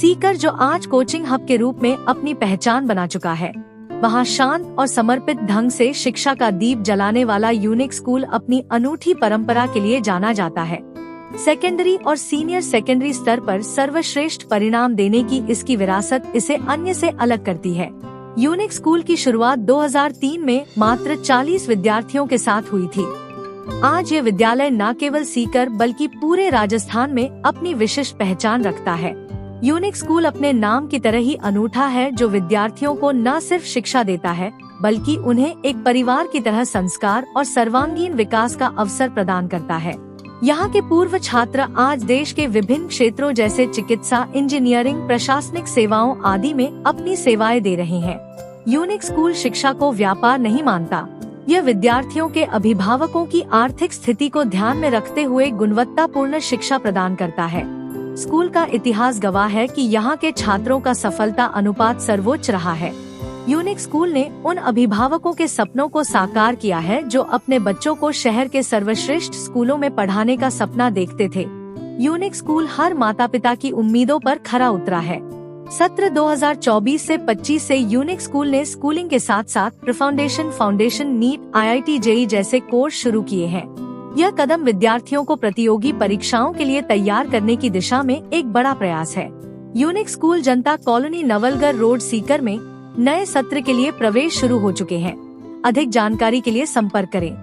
सीकर जो आज coaching hub के रूप में अपनी पहचान बना चुका है, वहाँ शांत और समर्पित ढंग से शिक्षा का दीप जलाने वाला यूनिक स्कूल अपनी अनूठी परंपरा के लिए जाना जाता है। सेकेंडरी और सीनियर सेकेंडरी स्तर पर सर्वश्रेष्ठ परिणाम देने की इसकी विरासत इसे अन्य से अलग करती है। यूनिक स्कूल की शुरुआत 2003 में मात्र 40 विद्यार्थियों के साथ हुई थी। आज ये विद्यालय न केवल सीकर बल्कि पूरे राजस्थान में अपनी विशिष्ट पहचान रखता है। यूनिक स्कूल अपने नाम की तरह ही अनूठा है, जो विद्यार्थियों को न सिर्फ शिक्षा देता है बल्कि उन्हें एक परिवार की तरह संस्कार और सर्वांगीण विकास का अवसर प्रदान करता है। यहाँ के पूर्व छात्र आज देश के विभिन्न क्षेत्रों जैसे चिकित्सा, इंजीनियरिंग, प्रशासनिक सेवाओं आदि में अपनी सेवाएं दे रहे हैं। यूनिक स्कूल शिक्षा को व्यापार नहीं मानता। यह विद्यार्थियों के अभिभावकों की आर्थिक स्थिति को ध्यान में रखते हुए गुणवत्तापूर्ण शिक्षा प्रदान करता है। स्कूल का इतिहास गवाह है कि यहाँ के छात्रों का सफलता अनुपात सर्वोच्च रहा है। यूनिक स्कूल ने उन अभिभावकों के सपनों को साकार किया है जो अपने बच्चों को शहर के सर्वश्रेष्ठ स्कूलों में पढ़ाने का सपना देखते थे। यूनिक स्कूल हर माता पिता की उम्मीदों पर खरा उतरा है। सत्र 2024 से 25 से यूनिक स्कूल ने स्कूलिंग के साथ साथ प्रीफाउंडेशन, फाउंडेशन, नीट, IIT, JEE जैसे कोर्स शुरू किए हैं। यह कदम विद्यार्थियों को प्रतियोगी परीक्षाओं के लिए तैयार करने की दिशा में एक बड़ा प्रयास है। यूनिक स्कूल जनता कॉलोनी, नवलगढ़ रोड, सीकर में नए सत्र के लिए प्रवेश शुरू हो चुके हैं। अधिक जानकारी के लिए संपर्क करें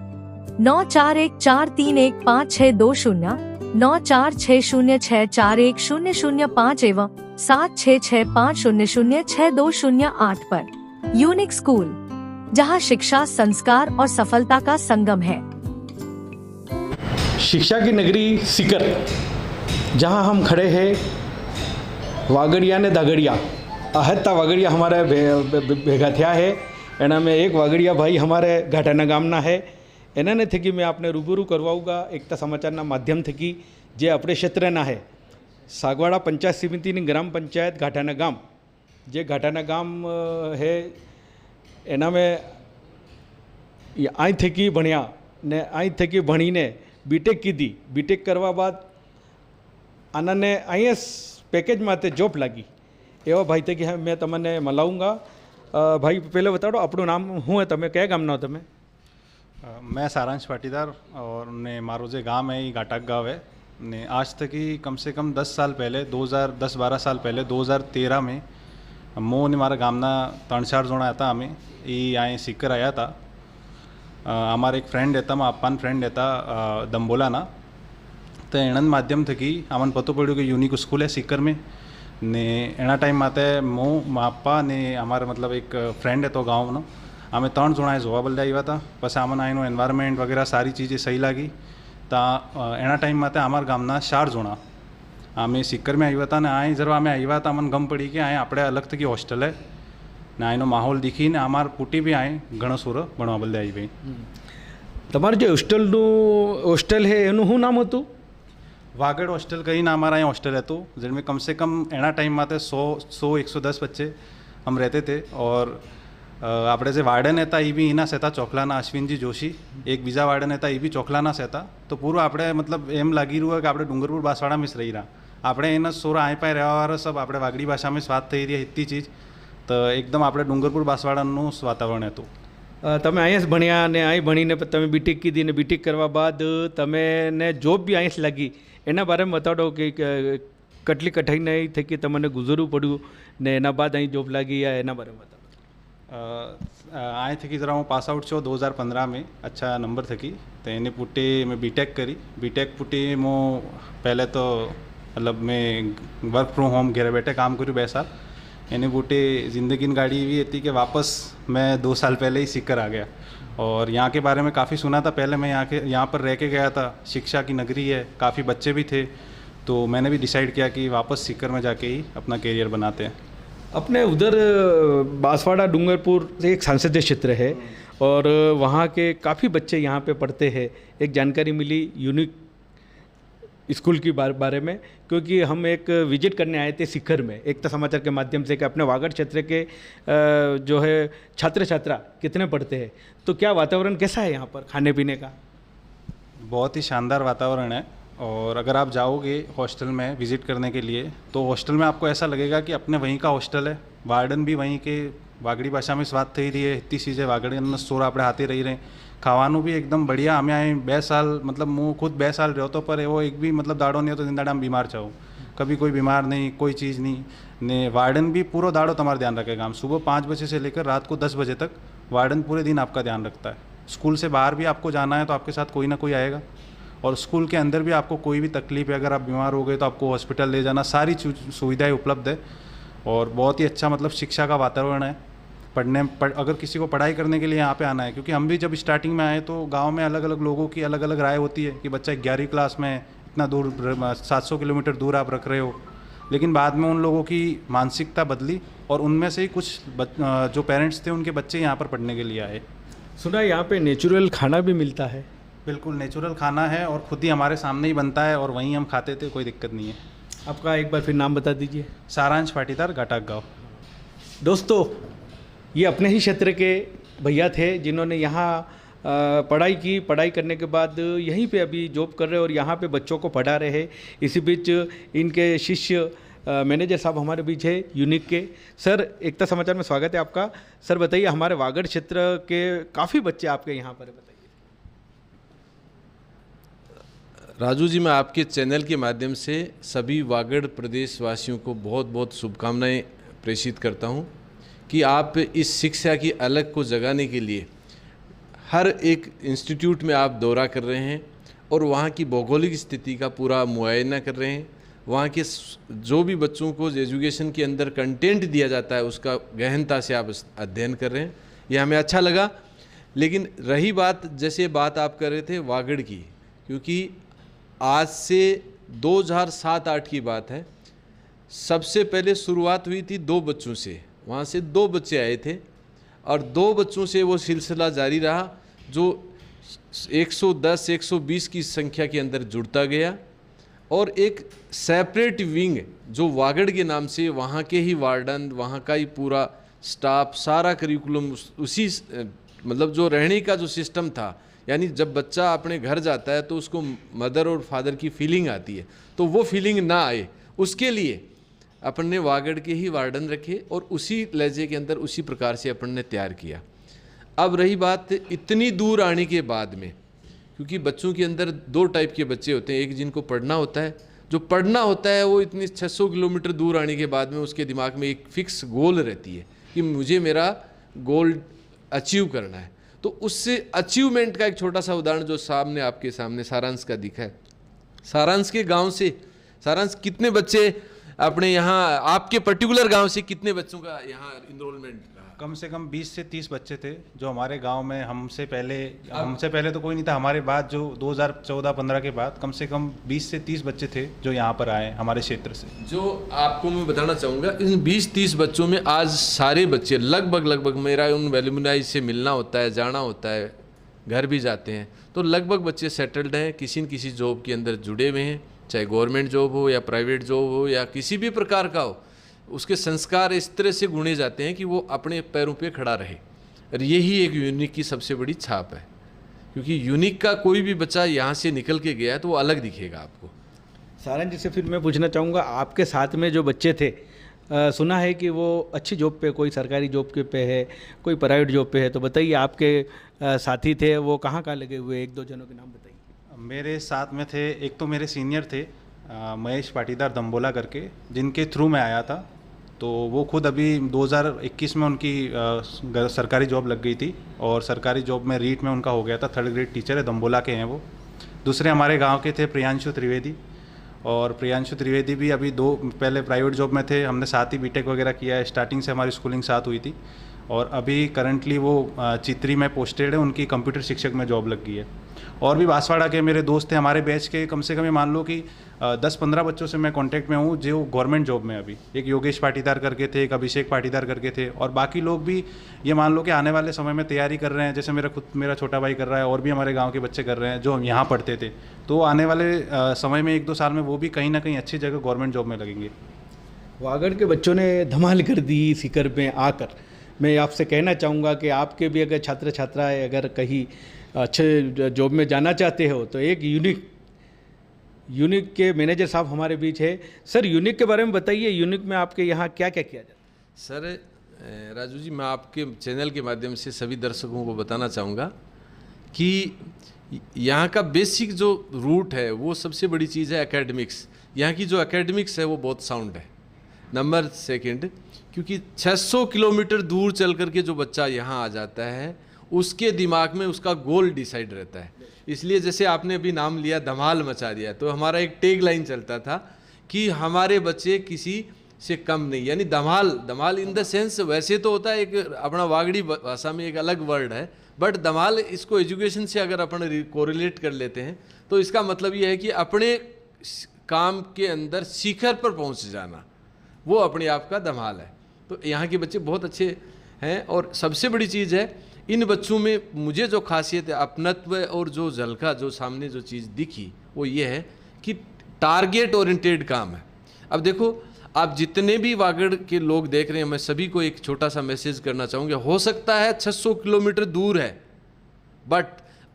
9414315620, 9460641005 एवं 7665006208 पर। यूनिक स्कूल, जहां शिक्षा, संस्कार और सफलता का संगम है। शिक्षा की नगरी सीकर, जहां हम खड़े हैं, वागड़िया ने दागड़िया आहता वागड़िया हमारे भेगा थया है। एना में एक वागड़िया भाई हमारे घाटाना गामना है। एना थकी मैं आपने रूबरू करवाऊँगा एकता समाचार माध्यम थकी, जे अपने क्षेत्रना है सागवाड़ा पंचायत समिति ग्राम पंचायत घाटाना गाम, जे घाटाना गाम है एना में आई थकी भणिया ने आई थकी भणीने बीटेक कीधी। बीटेक करवा बाद आने IAS पैकेज माते जॉब लगी। एवं भाई थे कि मैं तमने मलाऊँगा। भाई पहले बताओ अपनों नाम हूँ है, तमें क्या गामना हो तमें? मैं सारांश पाटीदार और ने मारो जे गांव है ये घाटक गाँव है ने आज तक ही कम से कम 10 साल पहले 2010-12 साल पहले 2013 में मो ने मारा गामना 3-4 जोड़ा था। हमें ये आए सीकर आया था। हमारे एक फ्रेंड रहता, मैं अप्पान फ्रेंड रहता दम्बोला ना, तो एणन माध्यम थकी अमन पतो पड़ो कि यूनिक स्कूल है सीकर में ने एना टाइम माते मो मापा ने हमारे मतलब एक फ्रेंड है तो गाँव में आमे 3 जोड़ा जोवा बल्ले आया था। पस आमने आईनो एनवायरमेंट वगैरह सारी चीज़ें सही लगी। तो एना टाइम माते हमारे गामना 4 जोड़ा आमे सीकर में आया था ने आए जब आमे आया था अमन गम पड़ी कि आए अपने अलग थकी हॉस्टल है ने आईनो माहौल दिखी ने अमार पुटी भी आए घणो सोर भणवा बल्ले आई भाई। तमारे जो हॉस्टल है एनु हूँ नाम होतु? वागड़ हॉस्टल कहीं ना हमारा यहाँ हॉस्टल है तो जिनमें कम से कम एना टाइम में 100-110 बच्चे हम रहते थे। और આપણે જે વાર્ડન હતા એ બી એના સહેતા ચોખલાના અશ્વિનજી જોશી, એક બીજા વાર્ડન હતા એ બી ચોખલાના સહેતા। તો પૂરું આપણે मतलब એમ લાગી રહ્યું કે આપણે ડુંગરપુર બાંસવાડામાં જ રહી રહ્યા। આપણે એના સોરા આઈ પાઈ રહેવાવાળા सब આપણે વાગડી ભાષામાં વાત થઈ રહી હતી ચીજ। તો એકદમ આપણે ડુંગરપુર બાંસવાડાનું વાતાવરણ હતું। તમે અહીંયા ભણ્યા ને અહીં ભણીને તમે બીટેક કીધી ને બીટેક કરવા બાદ તમે ને જોબ બી અહીં લાગી, એના બારેમાં બતાડો કે કેટલી કઠિનાઈ થઈ કે તમને ગુજરવું પડ્યું ને એના બાદ અહીં જોબ લાગી, या એના બારેમાં બતાડો। आए थे कि जरा मैं पास आउट छो 2015 में अच्छा नंबर थकी तो इन्हें पुटे मैं बीटेक करी। बीटेक पुटे मो पहले तो मतलब मैं वर्क फ्रॉम होम घर बैठे काम करूँ 2 साल। इन्हें पुटे ज़िंदगी की गाड़ी भी थी कि वापस मैं 2 साल पहले ही सीकर आ गया। और यहाँ के बारे में काफ़ी सुना था पहले, मैं यहाँ पर रह के गया था। शिक्षा की नगरी है, काफ़ी बच्चे भी थे, तो मैंने भी डिसाइड किया कि वापस सीकर में जाके ही अपना करियर बनाते हैं। अपने उधर बांसवाड़ा डूंगरपुर एक संसदीय क्षेत्र है और वहाँ के काफ़ी बच्चे यहाँ पे पढ़ते हैं। एक जानकारी मिली यूनिक स्कूल की बारे में, क्योंकि हम एक विजिट करने आए थे सीकर में एकता समाचार के माध्यम से कि अपने वागड़ क्षेत्र के जो है छात्र छात्रा कितने पढ़ते हैं, तो क्या वातावरण कैसा है यहाँ पर खाने पीने का? बहुत ही शानदार वातावरण है। और अगर आप जाओगे हॉस्टल में विज़िट करने के लिए तो हॉस्टल में आपको ऐसा लगेगा कि अपने वहीं का हॉस्टल है। वार्डन भी वहीं के, वागड़ी भाषा में स्वाद थी रही है इतनी चीज़ें वागड़ी सोरा આપણે હાથે રહી रहे ખાવાનું भी एकदम बढ़िया। અમે અહીં 2 साल मतलब હું खुद 2 साल रहो तो पर वो एक भी मतलब दाड़ो नहीं हो तो जिंदा हम बीमार चाहो, कभी कोई बीमार नहीं, कोई चीज़ नहीं ने। वार्डन भी पूरा दाड़ो तुम्हारा ध्यान रखेगा। हम सुबह 5 बजे से लेकर रात को 10 बजे तक वार्डन पूरे दिन आपका ध्यान रखता है। स्कूल से बाहर भी आपको जाना है तो आपके साथ कोई ना कोई आएगा, और स्कूल के अंदर भी आपको कोई भी तकलीफ है, अगर आप बीमार हो गए तो आपको हॉस्पिटल ले जाना, सारी सुविधाएं उपलब्ध है। और बहुत ही अच्छा मतलब शिक्षा का वातावरण है। अगर किसी को पढ़ाई करने के लिए यहाँ पे आना है, क्योंकि हम भी जब स्टार्टिंग में आए तो गांव में अलग अलग लोगों की अलग अलग राय होती है कि बच्चा 11वीं क्लास में इतना दूर 700 किलोमीटर दूर आप रख रहे हो, लेकिन बाद में उन लोगों की मानसिकता बदली और उनमें से ही कुछ जो पेरेंट्स थे उनके बच्चे यहाँ पर पढ़ने के लिए आए। सुना यहाँ पे नेचुरल खाना भी मिलता है? बिल्कुल नेचुरल खाना है और खुद ही हमारे सामने ही बनता है और वहीं हम खाते थे, कोई दिक्कत नहीं है। आपका एक बार फिर नाम बता दीजिए। सारांश पाटीदार, घाटक गाँव। दोस्तों, ये अपने ही क्षेत्र के भैया थे जिन्होंने यहाँ पढ़ाई की। पढ़ाई करने के बाद यहीं पे अभी जॉब कर रहे हैं और यहाँ पे बच्चों को पढ़ा रहे हैं। इसी बीच इनके शिष्य मैनेजर साहब हमारे बीच है यूनिक के। सर, एकता समाचार में स्वागत है आपका। सर बताइए, हमारे वागड़ क्षेत्र के काफ़ी बच्चे आपके यहाँ पर, बताइए। राजू जी, मैं आपके चैनल के माध्यम से सभी वागड़ प्रदेश वासियों को बहुत बहुत शुभकामनाएं प्रेषित करता हूं कि आप इस शिक्षा की अलग को जगाने के लिए हर एक इंस्टीट्यूट में आप दौरा कर रहे हैं और वहाँ की भौगोलिक स्थिति का पूरा मुआयना कर रहे हैं। वहाँ के जो भी बच्चों को एजुकेशन के अंदर कंटेंट दिया जाता है उसका गहनता से आप अध्ययन कर रहे हैं, ये हमें अच्छा लगा। लेकिन रही बात, जैसे बात आप कर रहे थे वागड़ की, क्योंकि आज से 2007-8 की बात है, सबसे पहले शुरुआत हुई थी 2 बच्चों से। वहाँ से 2 बच्चे आए थे और 2 बच्चों से वो सिलसिला जारी रहा, जो 110-120 की संख्या के अंदर जुड़ता गया। और एक सेपरेट विंग जो वागड़ के नाम से, वहाँ के ही वार्डन, वहाँ का ही पूरा स्टाफ, सारा करिकुलम उसी मतलब जो रहने का जो सिस्टम था, यानी जब बच्चा अपने घर जाता है तो उसको मदर और फादर की फीलिंग आती है, तो वो फीलिंग ना आए उसके लिए अपन ने वागड़ के ही वार्डन रखे और उसी लहजे के अंदर उसी प्रकार से अपन ने तैयार किया। अब रही बात इतनी दूर आने के बाद में, क्योंकि बच्चों के अंदर 2 टाइप के बच्चे होते हैं, एक जिनको पढ़ना होता है, जो पढ़ना होता है वो इतनी 600 किलोमीटर दूर आने के बाद में उसके दिमाग में एक फिक्स गोल रहती है कि मुझे मेरा गोल अचीव करना है। तो उससे अचीवमेंट का एक छोटा सा उदाहरण जो सामने आपके सामने सारांश का दिखा है। सारांश के गांव से, सारांश कितने बच्चे अपने यहाँ, आपके पर्टिकुलर गांव से कितने बच्चों का यहाँ इनरोलमेंट रहा? कम से कम 20 से 30 बच्चे थे जो हमारे गांव में हमसे पहले तो कोई नहीं था, हमारे बाद जो 2014-15 के बाद कम से कम 20 से 30 बच्चे थे जो यहाँ पर आए हमारे क्षेत्र से। जो आपको मैं बताना चाहूँगा, इन 20-30 बच्चों में आज सारे बच्चे लगभग मेरा उन एलुमनाई से मिलना होता है, जाना होता है, घर भी जाते हैं, तो लगभग बच्चे सेटल्ड हैं, किसी न किसी जॉब के अंदर जुड़े हुए हैं, चाहे गवर्नमेंट जॉब हो या प्राइवेट जॉब हो या किसी भी प्रकार का हो। उसके संस्कार इस तरह से गुणे जाते हैं कि वो अपने पैरों पे खड़ा रहे, और यही एक यूनिक की सबसे बड़ी छाप है। क्योंकि यूनिक का कोई भी बच्चा यहाँ से निकल के गया है तो वो अलग दिखेगा आपको। सारंग जी से फिर मैं पूछना चाहूँगा, आपके साथ में जो बच्चे थे, सुना है कि वो अच्छी जॉब पे, कोई सरकारी जॉब के पे है, कोई प्राइवेट जॉब पे है, तो बताइए आपके साथी थे वो कहाँ लगे हुए, 1-2 जनों के नाम बताइए। मेरे साथ में थे, एक तो मेरे सीनियर थे महेश पाटीदार दम्बोला करके, जिनके थ्रू मैं आया था। तो वो खुद अभी 2021 में उनकी सरकारी जॉब लग गई थी और सरकारी जॉब में रीट में उनका हो गया था, 3rd ग्रेड टीचर है, दम्बोला के हैं वो। दूसरे हमारे गांव के थे प्रियांशु त्रिवेदी, और प्रियांशु त्रिवेदी भी अभी पहले प्राइवेट जॉब में थे, हमने साथ ही बीटेक वगैरह किया है, स्टार्टिंग से हमारी स्कूलिंग साथ हुई थी, और अभी करंटली वो चित्री में पोस्टेड है, उनकी कंप्यूटर शिक्षक में जॉब लग गई है। और भी बांसवाड़ा के मेरे दोस्त थे, हमारे बैच के कम से कम ये मान लो कि 10-15 बच्चों से मैं कांटेक्ट में हूँ जो गवर्नमेंट जॉब में अभी, एक योगेश पाटीदार करके थे, एक अभिषेक पाटीदार करके थे, और बाकी लोग भी ये मान लो कि आने वाले समय में तैयारी कर रहे हैं। जैसे मेरा छोटा भाई कर रहा है, और भी हमारे गाँव के बच्चे कर रहे हैं जो यहाँ पढ़ते थे, तो आने वाले समय में 1-2 साल में वो भी कहीं ना कहीं अच्छी जगह गवर्नमेंट जॉब में लगेंगे। वागड़ के बच्चों ने धमाल कर दी सीकर में आकर। मैं आपसे कहना चाहूँगा कि आपके भी अगर छात्र छात्राएँ अगर कहीं अच्छे जॉब में जाना चाहते हो तो एक यूनिक यूनिक के मैनेजर साहब हमारे बीच है। सर, यूनिक के बारे में बताइए, यूनिक में आपके यहाँ क्या क्या किया जाता है? सर राजू जी, मैं आपके चैनल के माध्यम से सभी दर्शकों को बताना चाहूँगा कि यहाँ का बेसिक जो रूट है वो सबसे बड़ी चीज़ है एकेडमिक्स। यहाँ की जो एकेडमिक्स है वो बहुत साउंड है। नंबर सेकंड, क्योंकि 600 किलोमीटर दूर चल करके जो बच्चा यहाँ आ जाता है उसके दिमाग में उसका गोल डिसाइड रहता है। इसलिए जैसे आपने अभी नाम लिया धमाल मचा दिया, तो हमारा एक टैग लाइन चलता था कि हमारे बच्चे किसी से कम नहीं, यानी धमाल इन द सेंस वैसे तो होता है एक अपना वागड़ी भाषा में एक अलग वर्ड है, बट धमाल इसको एजुकेशन से अगर अपन कोरिलेट कर लेते हैं तो इसका मतलब ये है कि अपने काम के अंदर शिखर पर पहुंच जाना, वो अपने आप का धमाल है। तो यहाँ के बच्चे बहुत अच्छे हैं और सबसे बड़ी चीज़ है इन बच्चों में मुझे जो खासियत है, अपनत्व और जो झलका, जो सामने जो चीज़ दिखी वो ये है कि टारगेट ओरिएंटेड काम है। अब देखो, आप जितने भी वागड़ के लोग देख रहे हैं, मैं सभी को एक छोटा सा मैसेज करना चाहूँगा। हो सकता है 600 किलोमीटर दूर है, बट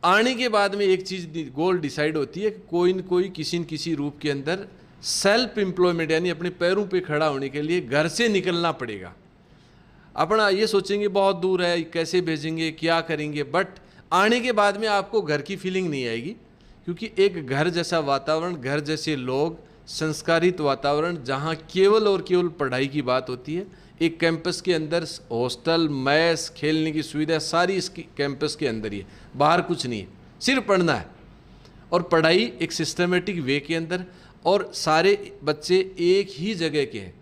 आने के बाद में एक चीज़ गोल डिसाइड होती है कि कोई न कोई किसी न किसी रूप के अंदर सेल्फ एम्प्लॉयमेंट यानी अपने पैरों पे खड़ा होने के लिए घर से निकलना पड़ेगा। अपना ये सोचेंगे बहुत दूर है, कैसे भेजेंगे, क्या करेंगे, बट आने के बाद में आपको घर की फीलिंग नहीं आएगी, क्योंकि एक घर जैसा वातावरण, घर जैसे लोग, संस्कारित वातावरण जहाँ केवल और केवल पढ़ाई की बात होती है। एक कैंपस के अंदर हॉस्टल, मैस, खेलने की सुविधा सारी इस कैंपस के अंदर ही है, बाहर कुछ नहीं है, सिर्फ पढ़ना है और पढ़ाई एक सिस्टमेटिक वे के अंदर, और सारे बच्चे एक ही जगह के हैं,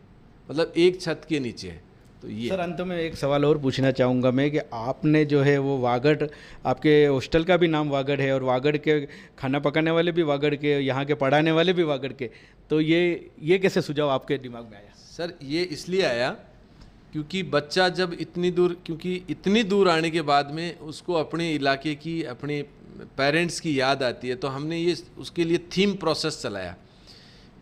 मतलब एक छत के नीचे है। तो ये सर, अंत में एक सवाल और पूछना चाहूँगा मैं कि आपने जो है वो वागड़, आपके हॉस्टल का भी नाम वागड़ है और वागड़ के खाना पकाने वाले भी वागड़ के, यहाँ के पढ़ाने वाले भी वागड़ के, तो ये कैसे सुझाव आपके दिमाग में आया? सर, ये इसलिए आया क्योंकि बच्चा जब इतनी दूर आने के बाद में उसको अपने इलाके की, अपने पेरेंट्स की याद आती है, तो हमने ये उसके लिए थीम प्रोसेस चलाया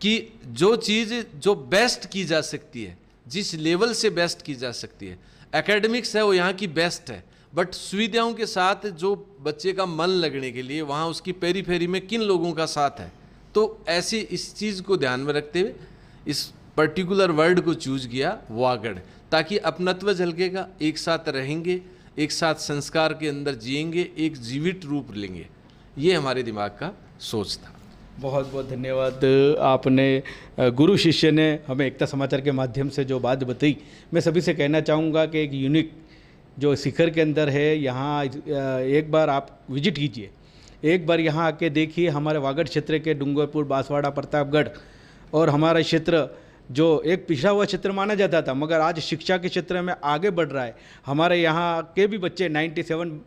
कि जो चीज़ जो बेस्ट की जा सकती है, जिस लेवल से बेस्ट की जा सकती है, एकेडमिक्स है वो यहाँ की बेस्ट है, बट सुविधाओं के साथ जो बच्चे का मन लगने के लिए वहाँ उसकी पेरीफेरी में किन लोगों का साथ है, तो ऐसे इस चीज़ को ध्यान में रखते हुए इस पर्टिकुलर वर्ड को चूज किया वागड़, ताकि अपनत्व झलकेगा, एक साथ रहेंगे, एक साथ संस्कार के अंदर जिएंगे, एक जीवित रूप लेंगे। ये हमारे दिमाग का सोच था। बहुत बहुत धन्यवाद। आपने गुरु शिष्य ने हमें एकता समाचार के माध्यम से जो बात बताई, मैं सभी से कहना चाहूँगा कि एक यूनिक जो शिखर के अंदर है, यहाँ एक बार आप विजिट कीजिए, एक बार यहाँ आके देखिए। हमारे वागड़ क्षेत्र के डूंगरपुर, बांसवाड़ा, प्रतापगढ़ और हमारा क्षेत्र जो एक पिछड़ा हुआ क्षेत्र माना जाता था, मगर आज शिक्षा के क्षेत्र में आगे बढ़ रहा है। हमारे यहाँ के भी बच्चे 97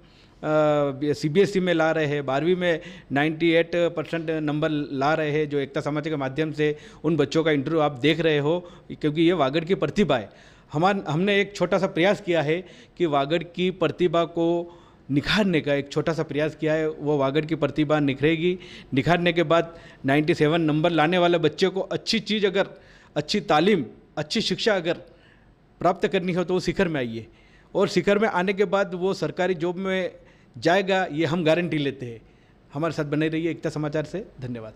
CBSE में ला रहे हैं, 12वीं में 98% नंबर ला रहे हैं, जो एकता समाचार के माध्यम से उन बच्चों का इंटरव्यू आप देख रहे हो, क्योंकि ये वागड़ की प्रतिभा है। हमने एक छोटा सा प्रयास किया है कि वागड़ की प्रतिभा को निखारने का एक छोटा सा प्रयास किया है। वो वागड़ की प्रतिभा निखरेगी, निखारने के बाद 97 नंबर लाने वाले बच्चे को अच्छी चीज़, अगर अच्छी तालीम, अच्छी शिक्षा अगर प्राप्त करनी हो तो वो शिखर में आइए, और शिखर में आने के बाद वो सरकारी जॉब में जाएगा, ये हम गारंटी लेते हैं। हमारे साथ बने रहिए एकता समाचार से। धन्यवाद।